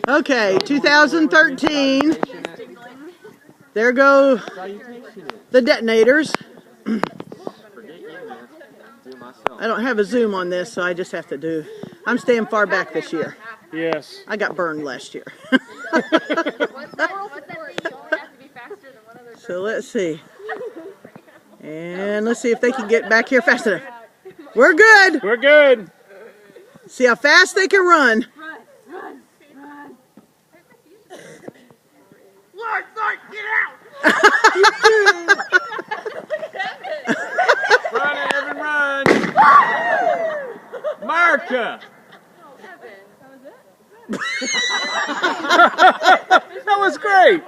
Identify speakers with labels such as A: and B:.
A: Okay, 2013. There go the detonators. I don't have a zoom on this, so I just have to do. I'm staying far back this year.
B: Yes.
A: I got burned last year. So let's see. And let's see if they can get back here fast enough. We're good.
B: We're good.
A: See how fast they can run.
C: Run.
D: Lord, get out!
B: Run, Evan, run. Marka. That was great.